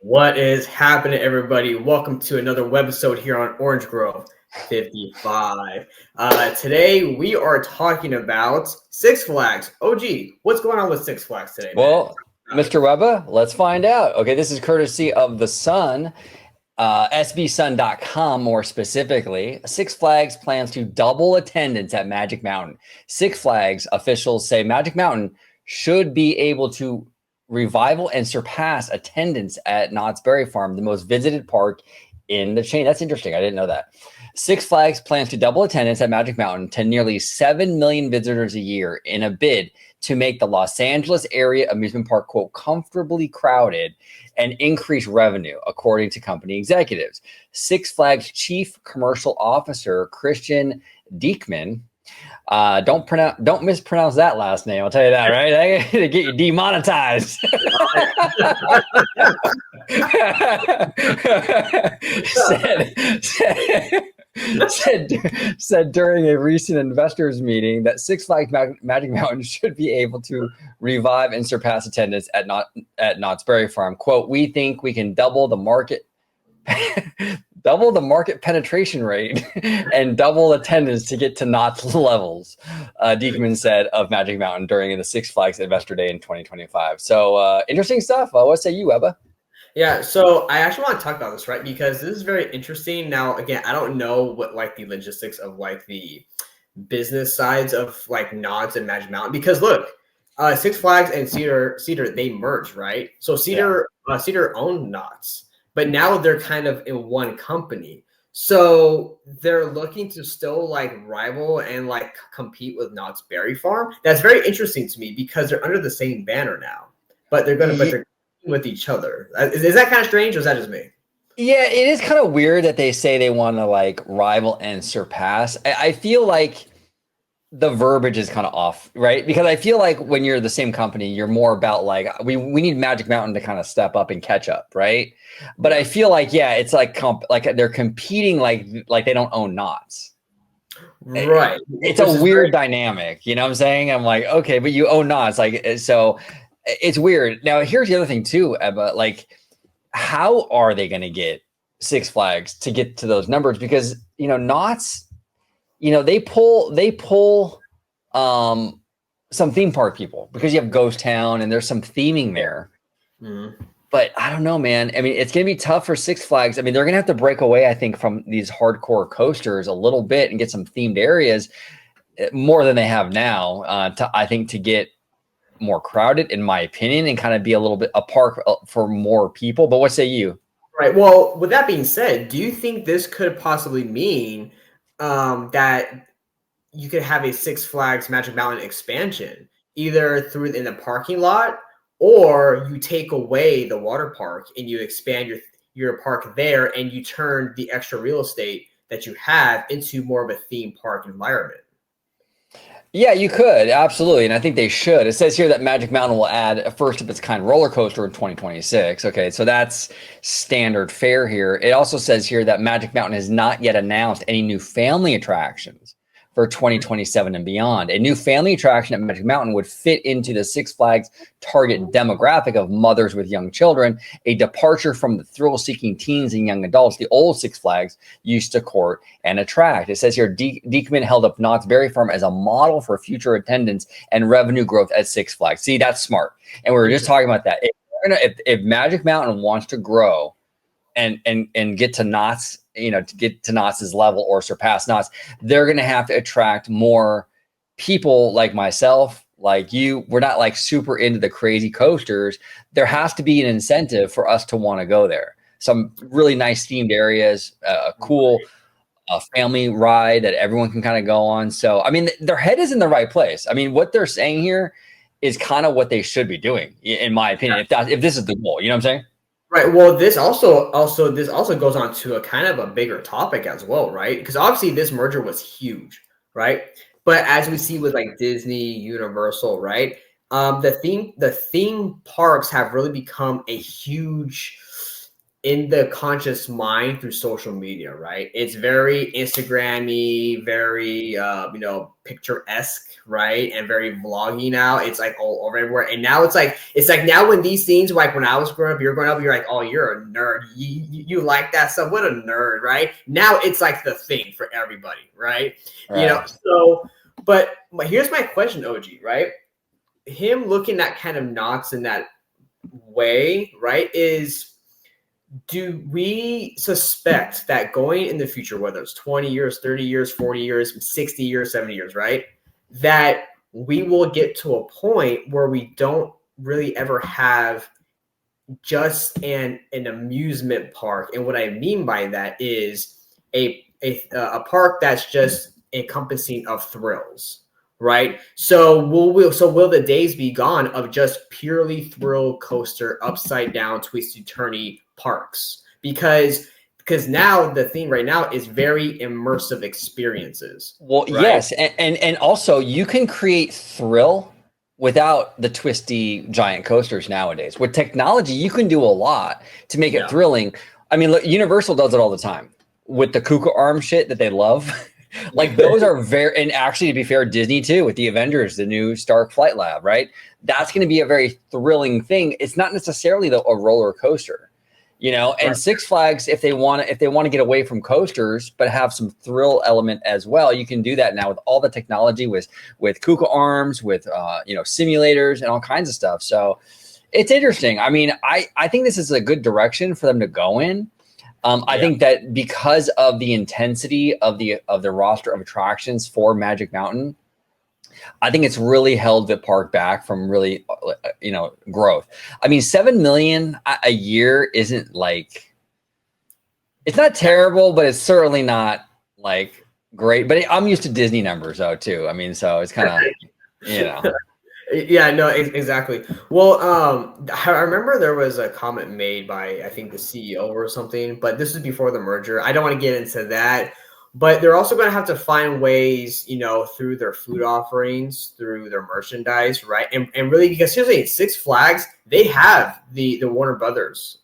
What is happening, everybody? Welcome to another webisode here on Orange Grove 55. Today, we are talking about Six Flags. OG, what's going on with Six Flags today, man? Well, Mr. Webba, let's find out. Okay, this is courtesy of The Sun, sbsun.com more specifically. Six Flags plans to double attendance at Magic Mountain. Six Flags officials say Magic Mountain should be able to revival and surpass attendance at Knott's Berry Farm, the most visited park in the chain. That's interesting. I didn't know that. Six Flags plans to double attendance at Magic Mountain to nearly 7 million visitors a year in a bid to make the Los Angeles area amusement park, quote, comfortably crowded and increase revenue, according to company executives. Six Flags Chief Commercial Officer Christian Diekman, don't mispronounce that last name. I'll tell you that, right? I gotta get you demonetized. said during a recent investors meeting that Six Flags Magic Mountain should be able to revive and surpass attendance at Knott's Berry Farm. Quote, "We think we can double the market penetration rate and double attendance to get to Knott's levels," Diekman said of Magic Mountain during the Six Flags Investor Day in 2025. So interesting stuff. What say you, Webba? Yeah, so I actually want to talk about this, right? Because this is very interesting. Now, again, I don't know what like the logistics of like the business sides of like Knott's and Magic Mountain. Because look, Six Flags and Cedar they merged, right? So Cedar owned Knott's, but now they're kind of in one company. So they're looking to still like rival and like compete with Knott's Berry Farm. That's very interesting to me because they're under the same banner now, but they're with each other. Is that kind of strange, or is that just me? Yeah, it is kind of weird that they say they want to like rival and surpass. I feel like the verbiage is kind of off, right? Because I feel like when you're the same company, you're more about like we need Magic Mountain to kind of step up and catch up, right? But I feel like it's like they're competing like they don't own Knott's. Right. It's a weird dynamic, you know what I'm saying? I'm like, okay, but you own Knott's, like, so it's weird. Now, here's the other thing too, Ebba, like, how are they going to get Six Flags to get to those numbers? Because, Knott's, they pull some theme park people because you have Ghost Town and there's some theming there. Mm-hmm. But I don't know, man. I mean, it's going to be tough for Six Flags. I mean, they're going to have to break away, I think, from these hardcore coasters a little bit and get some themed areas more than they have now, to get more crowded, in my opinion, and kind of be a little bit a park for more people. But what say you? Right. Well, with that being said, do you think this could possibly mean that you could have a Six Flags Magic Mountain expansion, either through in the parking lot, or you take away the water park and you expand your park there, and you turn the extra real estate that you have into more of a theme park environment? Yeah, you could, absolutely, and I think they should. It says here that Magic Mountain will add a first of its kind roller coaster in 2026. Okay, so that's standard fare here. It also says here that Magic Mountain has not yet announced any new family attractions for 2027 and beyond. A new family attraction at Magic Mountain would fit into the Six Flags target demographic of mothers with young children, a departure from the thrill-seeking teens and young adults the old Six Flags used to court and attract. It says here, Diekman held up Knott's Berry Farm as a model for future attendance and revenue growth at Six Flags. See, that's smart. And we were just talking about that. If Magic Mountain wants to grow and get to Knott's, to get to Knott's level or surpass Knott's, they're going to have to attract more people like myself, like you. We're not like super into the crazy coasters. There has to be an incentive for us to want to go there. Some really nice themed areas, a cool family ride that everyone can kind of go on. So, I mean, their head is in the right place. I mean, what they're saying here is kind of what they should be doing, in my opinion, if this is the goal, you know what I'm saying? Right. Well, this also goes on to a kind of a bigger topic as well, right? Because obviously this merger was huge, right? But as we see with like Disney, Universal, right? The theme parks have really become a huge in the conscious mind through social media, right? It's very Instagram-y, very picturesque, right? And very vloggy now. It's like all over everywhere. And now it's like now when these things, like when I was growing up, you're growing up, you're like, oh, you're a nerd. You like that stuff. What a nerd, right? Now it's like the thing for everybody, right? So but here's my question, OG, right? Him looking at kind of knots in that way, right, is, do we suspect that going in the future, whether it's 20 years, 30 years, 40 years, 60 years, 70 years, right, that we will get to a point where we don't really ever have just an amusement park? And what I mean by that is a park that's just encompassing of thrills, right? So will the days be gone of just purely thrill coaster, upside down, twisty turny parks? Because now the theme right now is very immersive experiences. Well, right? Yes, and also you can create thrill without the twisty giant coasters nowadays. With technology, you can do a lot to make it thrilling. I mean, look, Universal does it all the time with the Kuka arm shit that they love. Like those are very, and actually to be fair, Disney too, with the Avengers, the new Stark Flight Lab, right? That's going to be a very thrilling thing. It's not necessarily a roller coaster, and Six Flags, if they want to get away from coasters, but have some thrill element as well, you can do that now with all the technology with Kuka arms, with, simulators and all kinds of stuff. So it's interesting. I mean, I think this is a good direction for them to go in. I think that because of the intensity of the roster of attractions for Magic Mountain, I think it's really held the park back from really, growth. I mean, 7 million a year isn't like, it's not terrible, but it's certainly not like great. But I'm used to Disney numbers though too. I mean, so it's kind of, Yeah, no, exactly. Well, I remember there was a comment made by, I think, the CEO or something, but this is before the merger. I don't want to get into that, but they're also going to have to find ways, through their food offerings, through their merchandise, right? And really, because seriously, Six Flags, they have the Warner Brothers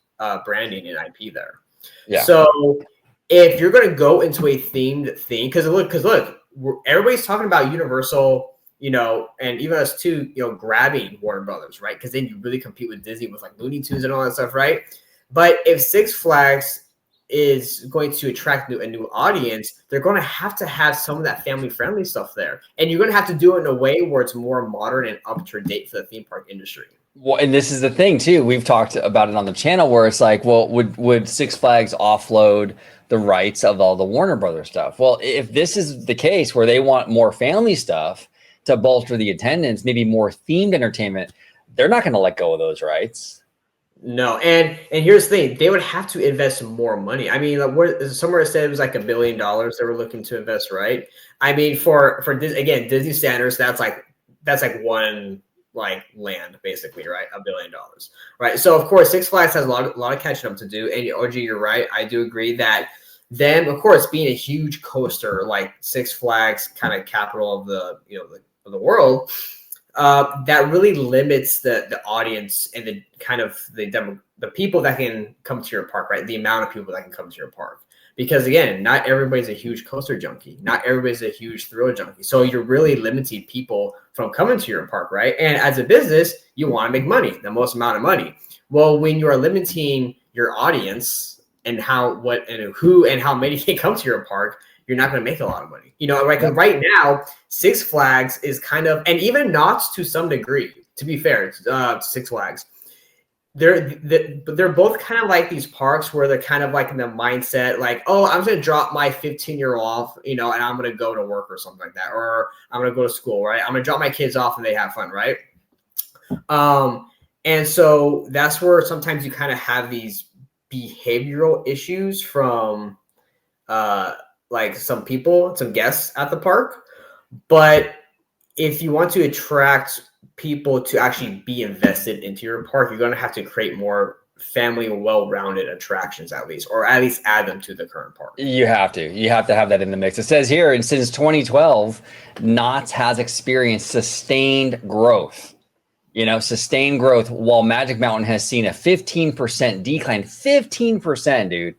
branding and IP there. Yeah. So if you're going to go into a themed thing, because look, everybody's talking about Universal, and even us too, grabbing Warner Brothers, right? Because then you really compete with Disney with like Looney Tunes and all that stuff, right? But if Six Flags is going to attract a new audience, they're going to have some of that family-friendly stuff there. And you're going to have to do it in a way where it's more modern and up to date for the theme park industry. Well, and this is the thing too. We've talked about it on the channel where it's like, well, would Six Flags offload the rights of all the Warner Brothers stuff? Well, if this is the case where they want more family stuff to bolster the attendance, maybe more themed entertainment, they're not going to let go of those rights. No, and here's the thing: they would have to invest more money. I mean, somewhere it said it was like $1 billion they were looking to invest, right? I mean, for this, again, Disney standards, that's like one like land basically, right? $1 billion, right? So of course, Six Flags has a lot of catching up to do. And OG, you're right. I do agree that. Then, of course, being a huge coaster like Six Flags, kind of capital of the of the world, that really limits the audience and the kind of the people that can come to your park, right? The amount of people that can come to your park, because again, not everybody's a huge coaster junkie, not everybody's a huge thrill junkie. So you're really limiting people from coming to your park, right? And as a business, you want to make money, the most amount of money. Well, when you are limiting your audience and who and how many can come to your park, you're not going to make a lot of money, right? Because right now, Six Flags is kind of, and even Knott's to some degree, to be fair, Six Flags, they're both kind of like these parks where they're kind of like in the mindset, like, oh, I'm going to drop my 15-year-old off, and I'm going to go to work or something like that, or I'm going to go to school, right? I'm going to drop my kids off and they have fun, right? And so that's where sometimes you kind of have these behavioral issues from, like some guests at the park. But if you want to attract people to actually be invested into your park, you're going to have to create more family well-rounded attractions at least add them to the current park. You have to have that in the mix. It says here, and since 2012, Knott's has experienced sustained growth. sustained growth, while Magic Mountain has seen a 15% decline. 15%, dude.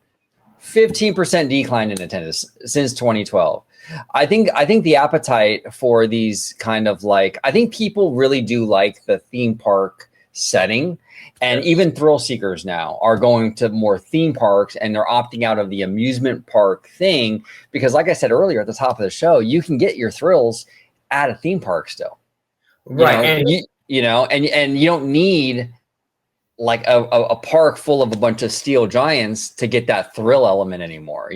15% decline in attendance since 2012. I think the appetite for these kind of I think people really do like the theme park setting, and even thrill seekers now are going to more theme parks, and they're opting out of the amusement park thing because, like I said earlier at the top of the show, you can get your thrills at a theme park still. Right. And you don't need like a park full of a bunch of steel giants to get that thrill element anymore,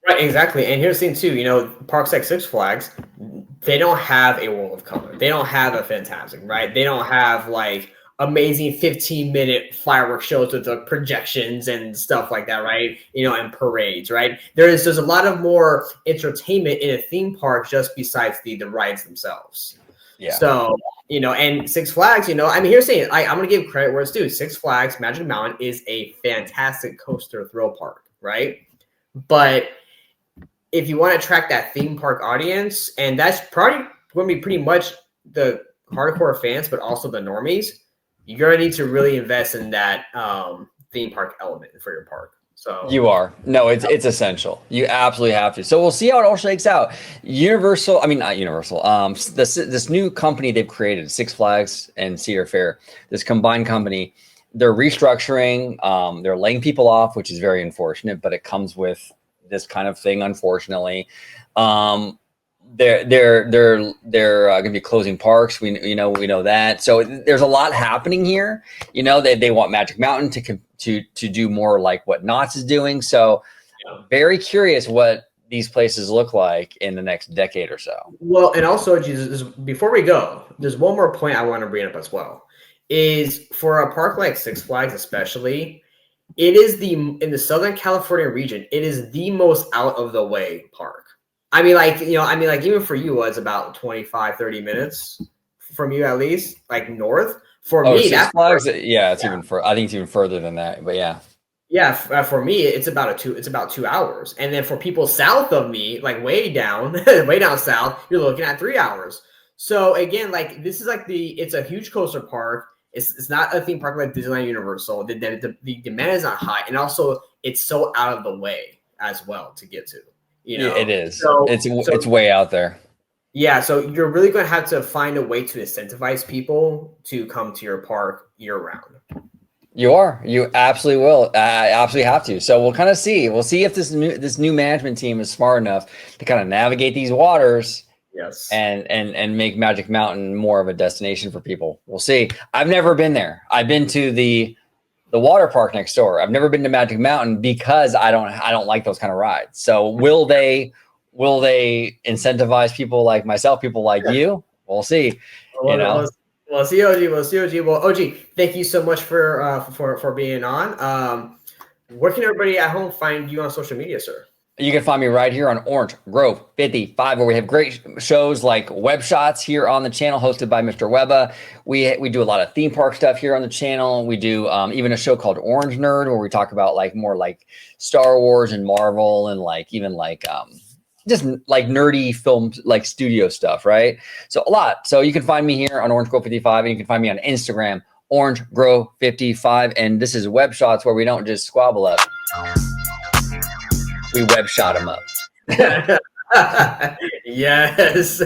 Right, exactly. And here's the thing too, parks like Six Flags, they don't have a World of Color. They don't have a Fantastic, right? They don't have like amazing 15-minute fireworks shows with the projections and stuff like that, right? And parades, right? There's a lot of more entertainment in a theme park just besides the rides themselves. Yeah. So, and Six Flags, here's the thing. I'm going to give credit where it's due. Six Flags Magic Mountain is a fantastic coaster thrill park, right? But if you want to attract that theme park audience, and that's probably going to be pretty much the hardcore fans, but also the normies, you're going to need to really invest in that theme park element for your park. So you are. No, it's essential. You absolutely have to. So we'll see how it all shakes out. Not Universal. This new company they've created, Six Flags and Cedar Fair, this combined company, they're restructuring. They're laying people off, which is very unfortunate, but it comes with this kind of thing, unfortunately. They're going to be closing parks. We know that. So there's a lot happening here. They want Magic Mountain to do more like what Knott's is doing. So very curious what these places look like in the next decade or so. Well, and also, Jesus, before we go, there's one more point I want to bring up as well. Is for a park like Six Flags, especially, it is in the Southern California region, it is the most out of the way park. Even for you, it's about 25, 30 minutes from you at least, like north. For me, Six Flags, it's even I think it's even further than that, but yeah. Yeah, for me, it's about 2 hours. And then for people south of me, like way down, way down south, you're looking at 3 hours. So again, this is it's a huge coaster park. It's not a theme park like Disneyland Universal. The demand is not high, and also it's so out of the way as well to get to. It is. So, it's way out there. Yeah, so you're really going to have to find a way to incentivize people to come to your park year round. You absolutely will. I absolutely have to. So we'll kind of see. We'll see if this new management team is smart enough to kind of navigate these waters. Yes. And make Magic Mountain more of a destination for people. We'll see. I've never been there. I've been to the water park next door. I've never been to Magic Mountain because I don't like those kind of rides. So will they incentivize people like myself, people like you? We'll see. We'll see, OG. Well, OG, thank you so much for being on. Where can everybody at home find you on social media, sir? You can find me right here on Orange Grove 55, where we have great shows like Web Shots here on the channel, hosted by Mr. Webba. We do a lot of theme park stuff here on the channel. We do even a show called Orange Nerd, where we talk about more like Star Wars and Marvel and just like nerdy films, like studio stuff, right? So a lot. So you can find me here on Orange Grove 55, and you can find me on Instagram, Orange Grove 55. And this is Web Shots, where we don't just squabble up. We web shot them up. Yes.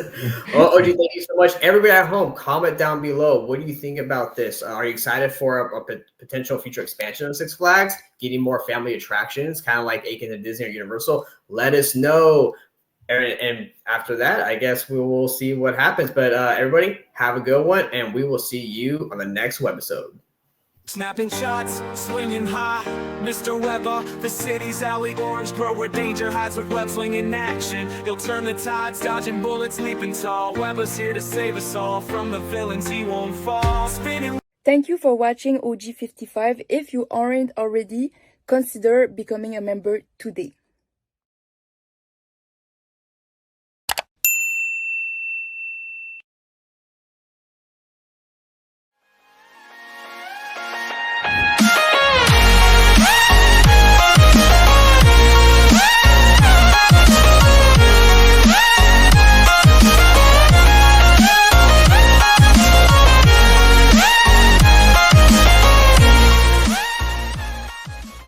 Well, OG, thank you so much. Everybody at home, comment down below. What do you think about this? Are you excited for a potential future expansion of Six Flags, getting more family attractions, kind of like akin to Disney or Universal? Let us know. And after that, I guess we will see what happens. But everybody, have a good one, and we will see you on the next webisode. Snapping shots, swinging high, Mr. Webba, the city's alley, Orange Grove, where danger hides with web swinging in action. He'll turn the tides, dodging bullets, leaping tall. Webba's here to save us all from the villains, he won't fall. Spinning. Thank you for watching OG55. If you aren't already, consider becoming a member today.